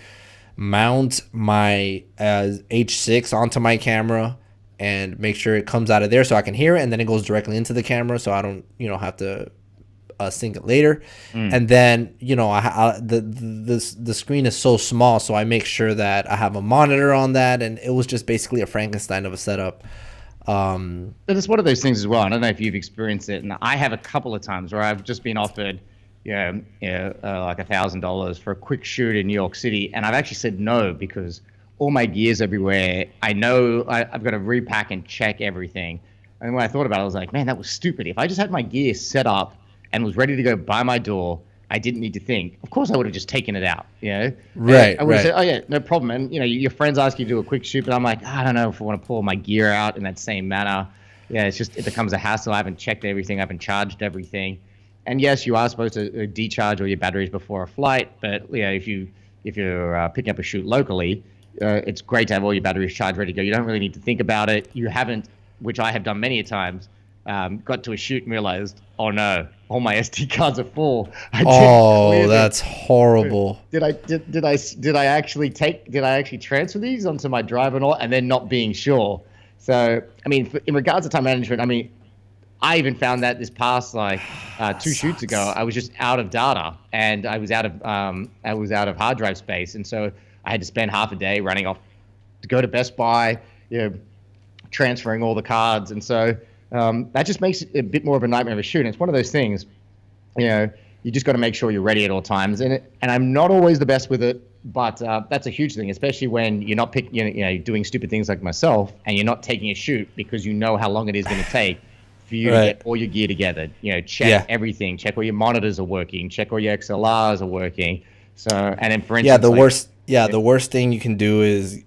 mount my H6 onto my camera and make sure it comes out of there so I can hear it, and then it goes directly into the camera so I don't have to sync it later. And then the screen is so small, so I make sure that I have a monitor on that, and it was just basically a Frankenstein of a setup. But it's one of those things as well. I don't know if you've experienced it, and I have a couple of times where I've just been offered $1,000 for a quick shoot in New York City, and I've actually said no because all my gear's everywhere. I know I've got to repack and check everything. And when I thought about it, I was like, man, that was stupid. If I just had my gear set up and was ready to go by my door, I didn't need to think. Of course, I would have just taken it out. Right. I would have said, oh yeah, no problem. And your friends ask you to do a quick shoot, but I'm like, I don't know if I want to pull my gear out in that same manner. It becomes a hassle. I haven't checked everything. I haven't charged everything. And yes, you are supposed to decharge all your batteries before a flight, but if you're picking up a shoot locally, it's great to have all your batteries charged, ready to go. You don't really need to think about it. You haven't, which I have done many a times, got to a shoot and realized, oh no, all my SD cards are full. That's horrible. Did I actually transfer these onto my drive and then not being sure? So I mean, in regards to time management, I mean, I even found that this past 2 shoots ago, I was just out of data and I was out of hard drive space, and so I had to spend half a day running off to go to Best Buy, transferring all the cards, and so that just makes it a bit more of a nightmare of a shoot. And it's one of those things, you just got to make sure you're ready at all times, and I'm not always the best with it, but that's a huge thing, especially when you're not doing stupid things like myself, and you're not taking a shoot because you know how long it is going to take for you to get all your gear together. Check everything, check all your monitors are working, check all your XLRs are working. So, and then for instance, the worst thing you can do is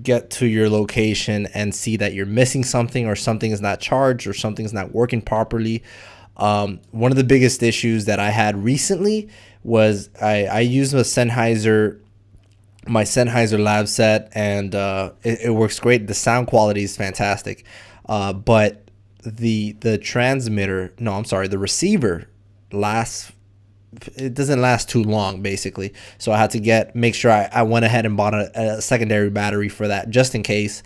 get to your location and see that you're missing something, or something is not charged, or something's not working properly. One of the biggest issues that I had recently was I used my Sennheiser lab set, and it works great. The sound quality is fantastic, but the receiver doesn't last too long, basically. So I had to make sure I went ahead and bought a secondary battery for that, just in case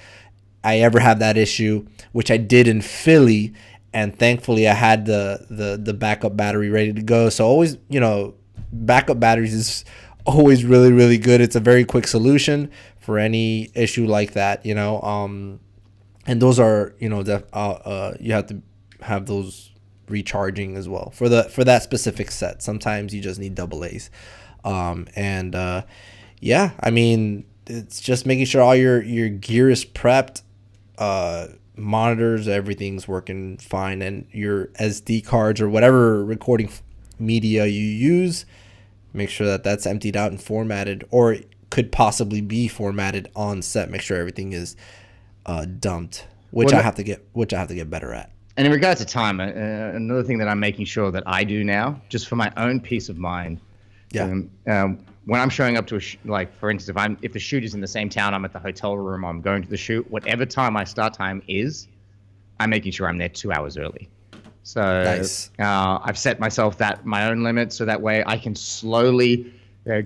I ever have that issue, which I did in Philly, and thankfully I had the backup battery ready to go. So always, backup batteries is always really, really good. It's a very quick solution for any issue like that, and those are, you have to have those recharging as well for that specific set. Sometimes you just need double A's. Yeah, I mean, it's just making sure all your gear is prepped, monitors, everything's working fine, and your SD cards or whatever recording media you use, make sure that that's emptied out and formatted, or could possibly be formatted on set. Make sure everything is dumped, which I have to get better at. And in regards to time, another thing that I'm making sure that I do now, just for my own peace of mind, when I'm showing up to like, for instance, if the shoot is in the same town, I'm at the hotel room, I'm going to the shoot, whatever time my start time is, I'm making sure I'm there 2 hours early. So nice. I've set myself my own limit, so that way I can slowly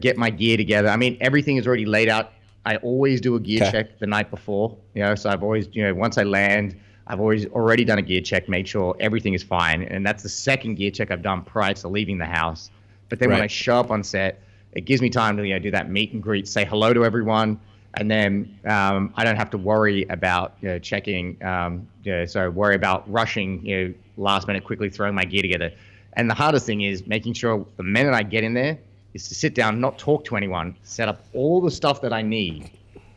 get my gear together. I mean, everything is already laid out. I always do a gear check the night before, so I've always, once I land, I've already done a gear check, made sure everything is fine. And that's the second gear check I've done prior to leaving the house. But then when I show up on set, it gives me time to do that meet and greet, say hello to everyone, and then I don't have to worry about checking. So worry about rushing, last minute, quickly throwing my gear together. And the hardest thing is making sure the minute I get in there is to sit down, not talk to anyone, set up all the stuff that I need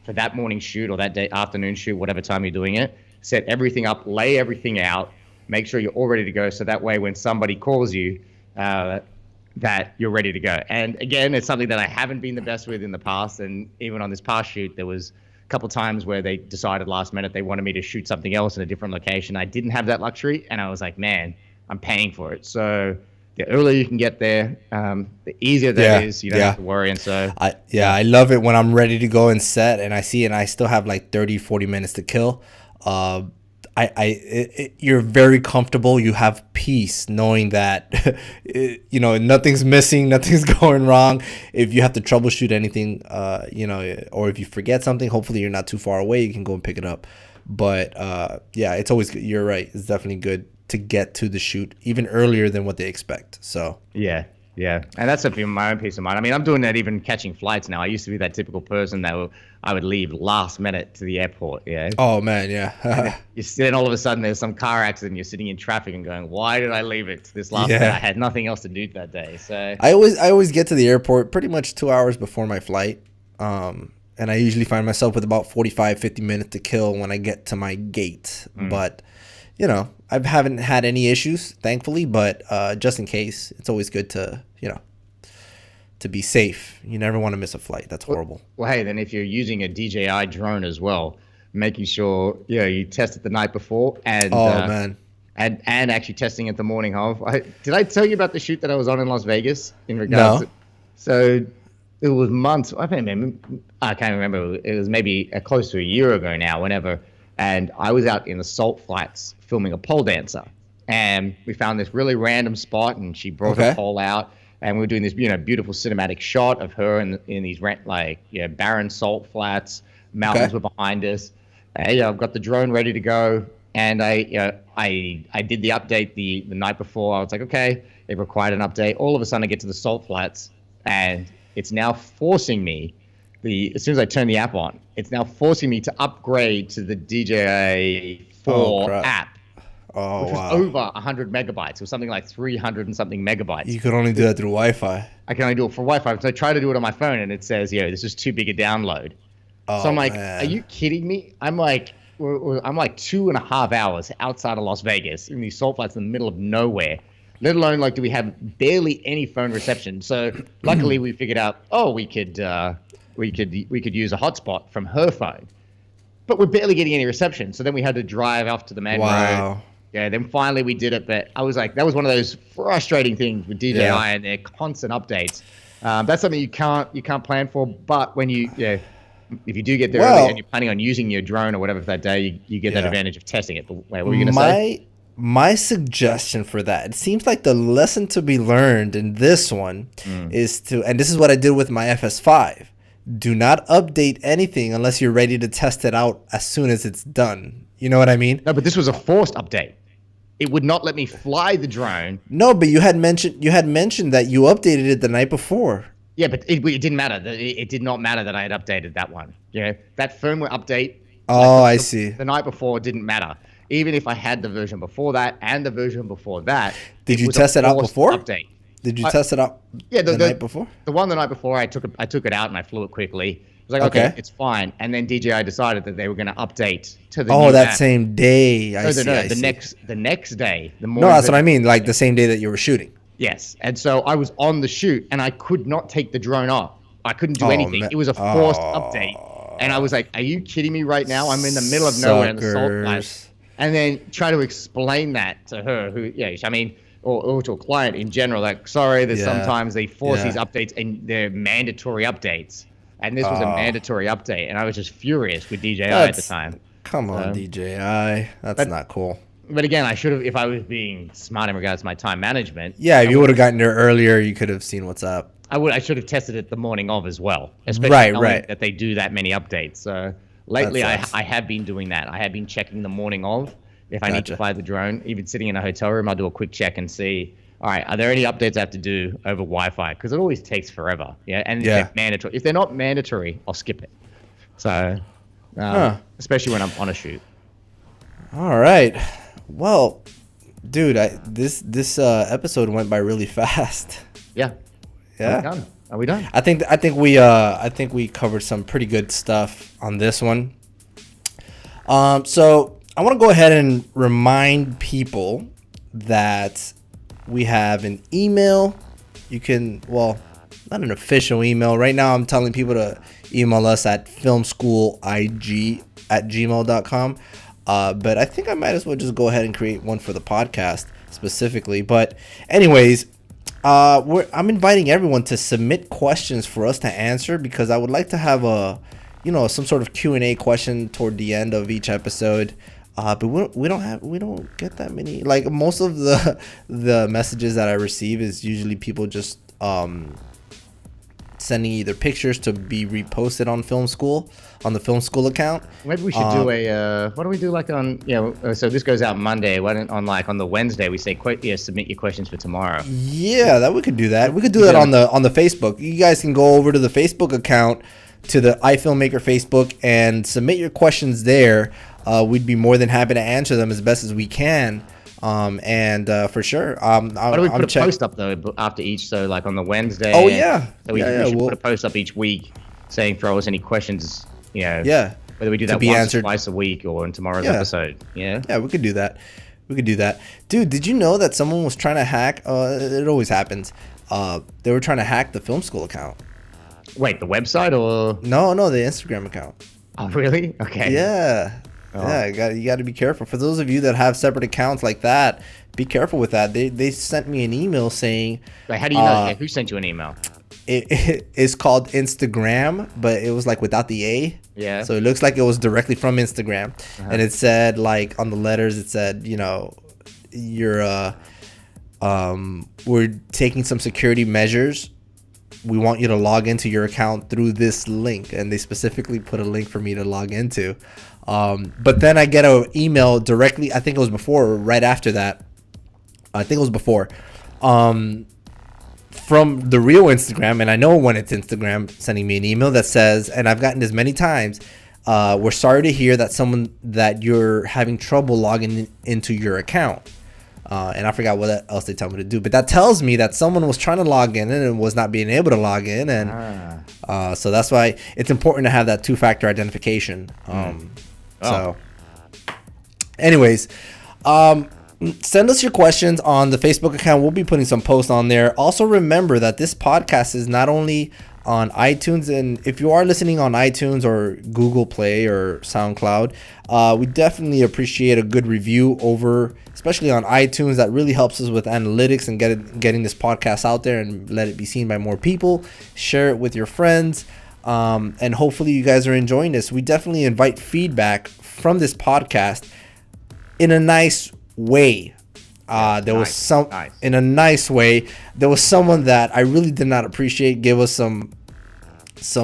for that morning shoot or that day afternoon shoot, whatever time you're doing it. Set everything up, lay everything out, make sure you're all ready to go. So that way, when somebody calls you, that you're ready to go. And again, it's something that I haven't been the best with in the past. And even on this past shoot, there was a couple of times where they decided last minute they wanted me to shoot something else in a different location. I didn't have that luxury, and I was like, man, I'm paying for it. So the earlier you can get there, the easier that is. You don't have to worry. And so I love it when I'm ready to go and set, and I see it, and I still have like 30-40 minutes to kill. You're very comfortable. You have peace knowing that nothing's missing, nothing's going wrong. If you have to troubleshoot anything, or if you forget something, hopefully you're not too far away. You can go and pick it up. But it's always good. You're right. It's definitely good to get to the shoot even earlier than what they expect. So yeah, and that's for my own peace of mind. I mean, I'm doing that even catching flights now. I used to be that typical person that I would leave last minute to the airport. Yeah. Oh man, yeah. You sit and all of a sudden there's some car accident. You're sitting in traffic and going, "Why did I leave it to this last minute? I had nothing else to do that day." So I always get to the airport pretty much 2 hours before my flight, and I usually find myself with about 45-50 minutes to kill when I get to my gate. But I haven't had any issues, thankfully. But just in case, it's always good to to be safe. You never want to miss a flight. That's horrible. Well, hey, then if you're using a DJI drone as well, making sure you test it the night before and and actually testing it the morning of. Did I tell you about the shoot that I was on in Las Vegas in regards to? So it was months. I can't remember. It was maybe close to a year ago now, whenever. And I was out in the salt flats filming a pole dancer. And we found this really random spot, and she brought her pole out. And we were doing this, beautiful cinematic shot of her in these barren salt flats. Mountains were behind us. I've got the drone ready to go, and I did the update the night before. I was like, okay, it required an update. All of a sudden, I get to the salt flats, and it's now forcing me. As soon as I turn the app on, it's now forcing me to upgrade to the DJI 4 app. Oh, which was over 100 megabytes. It was something like 300 and something megabytes. You could only do that through Wi-Fi. I can only do it for Wi-Fi. So I try to do it on my phone, and it says, this is too big a download. So I'm like, man. Are you kidding me? I'm like 2.5 hours outside of Las Vegas in these salt flats in the middle of nowhere. Let alone, do we have barely any phone reception? So luckily we figured out, we could use a hotspot from her phone. But we're barely getting any reception. So then we had to drive off to the main road. Yeah, then finally we did it, but I was like, that was one of those frustrating things with DJI and their constant updates. That's something you can't plan for, but when if you do get there early and you're planning on using your drone or whatever for that day, you get that advantage of testing it. But wait, what were you going to say? My suggestion for that, it seems like the lesson to be learned in this one is and this is what I did with my FS5, do not update anything unless you're ready to test it out as soon as it's done. You know what I mean? No, but this was a forced update. It would not let me fly the drone. No, but you had mentioned that you updated it the night before. Yeah, but it didn't matter. It did not matter that I had updated that one. That firmware update, Oh, I see. the night before didn't matter. Even if I had the version before that and the version before that, Did you was test a it out forced before? Update. Did you test it out Yeah, the night before? The one the night before, I took it out and I flew it quickly. It was like, okay, it's fine. And then DJI decided that they were going to update to the new that app. same day. I see. The next day, the morning. No, that's what I mean. Like the same day that you were shooting. Yes, and so I was on the shoot and I could not take the drone off. I couldn't do anything. It was a forced update, and I was like, "Are you kidding me right now? I'm in the middle of nowhere in the salt flats." And then try to explain that to her, or to a client in general, like, sorry, there's sometimes they force these updates and they're mandatory updates. And this was a mandatory update. And I was just furious with DJI at the time. Come on, DJI. That's not cool. But again, I should have, if I was being smart in regards to my time management. Yeah, if you would have gotten there earlier, you could have seen what's up. I should have tested it the morning of as well. Especially knowing that they do that many updates. So lately, I have been doing that. I have been checking the morning of. If I need to fly the drone, even sitting in a hotel room, I'll do a quick check and see, all right, are there any updates I have to do over Wi-Fi? Because it always takes forever. Yeah, and they're mandatory. If they're not mandatory, I'll skip it. So, especially when I'm on a shoot. All right. Well, dude, this episode went by really fast. Yeah. Yeah. Are we done? I think we covered some pretty good stuff on this one. So I want to go ahead and remind people that we have an email. You can, well, not an official email. Right now I'm telling people to email us at filmschoolig@gmail.com. But I think I might as well just go ahead and create one for the podcast specifically. But anyways, I'm inviting everyone to submit questions for us to answer, because I would like to have some sort of Q&A question toward the end of each episode. But we don't get that many. Like, most of the messages that I receive is usually people just sending either pictures to be reposted on Film School, on the Film School account. Maybe we should do what do we do, like, on, so this goes out Monday. Why don't on the Wednesday we say submit your questions for tomorrow? Yeah, that we could do that. We could do that on the Facebook. You guys can go over to the Facebook account, to the iFilmmaker Facebook, and submit your questions there. We'd be more than happy to answer them as best as we can. For sure. Why don't we put a post up though after each? So like on the Wednesday. Oh yeah. So we should put a post up each week saying throw us any questions. Yeah. Whether we do that once or twice a week or in tomorrow's episode. Yeah. Yeah, we could do that. Dude, did you know that someone was trying to hack? It always happens. They were trying to hack the Film School account. Wait, the website or? No, the Instagram account. Oh, really? Okay. Yeah. Oh. Yeah, you got to be careful. For those of you that have separate accounts like that, be careful with that. They sent me an email saying... Like, how do you know? Who sent you an email? It's called Instagram, but it was like without the A. Yeah. So it looks like it was directly from Instagram. And it said, like, on the letters, it said, you're we're taking some security measures. We want you to log into your account through this link. And they specifically put a link for me to log into. But then I get an email directly. I think it was before or right after that. I think it was before. From the real Instagram, and I know when it's Instagram sending me an email that says, and I've gotten this many times, we're sorry to hear that you're having trouble logging into your account. And I forgot what else they tell me to do, but that tells me that someone was trying to log in and was not being able to log in, and so that's why it's important to have that two-factor identification. So, anyways, send us your questions on the Facebook account. We'll be putting some posts on there. Also, remember that this podcast is not only on iTunes, and if you are listening on iTunes or Google Play or SoundCloud, we definitely appreciate a good review over, especially on iTunes. That really helps us with analytics and getting this podcast out there and let it be seen by more people. Share it with your friends, and hopefully you guys are enjoying this. We definitely invite feedback from this podcast in a nice way. There was in a nice way. There was someone that I really did not appreciate give us some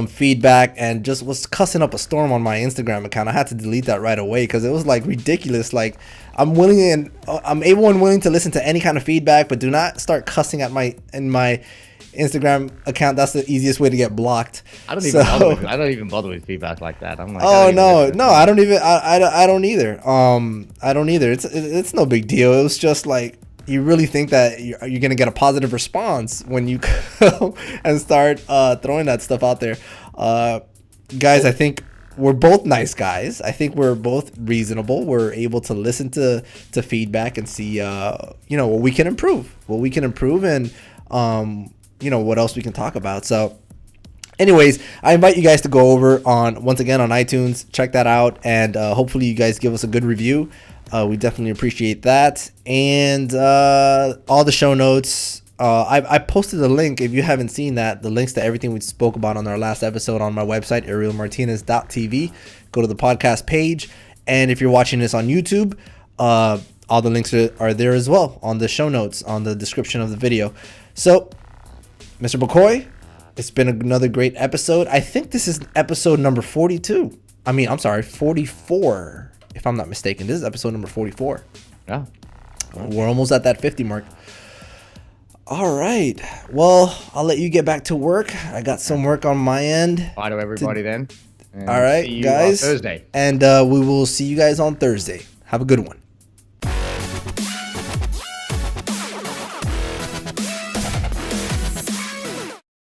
feedback and just was cussing up a storm on my Instagram account. I had to delete that right away because it was like ridiculous. Like, I'm willing and I'm able and willing to listen to any kind of feedback, but do not start cussing at in Instagram account. That's the easiest way to get blocked. I don't even bother with feedback like that. I'm like, oh no, I don't even. I don't either. I don't either. It's no big deal. It was just like, you really think that you're gonna get a positive response when you go and start throwing that stuff out there, guys. I think we're both nice guys. I think we're both reasonable. We're able to listen to feedback and see, what we can improve, and, what else we can talk about. So anyways, I invite you guys to go over once again on iTunes, check that out. And hopefully you guys give us a good review. We definitely appreciate that. And all the show notes, I posted a link. If you haven't seen that, the links to everything we spoke about on our last episode on my website, arielmartinez.tv. Go to the podcast page. And if you're watching this on YouTube, all the links are there as well on the show notes, on the description of the video. So, Mr. McCoy, it's been another great episode. I think this is episode number 42. I'm sorry, 44, if I'm not mistaken. This is episode number 44. Yeah. We're almost at that 50 mark. All right. Well, I'll let you get back to work. I got some work on my end. Bye to everybody then. All right, see you guys. on Thursday. And we will see you guys on Thursday. Have a good one.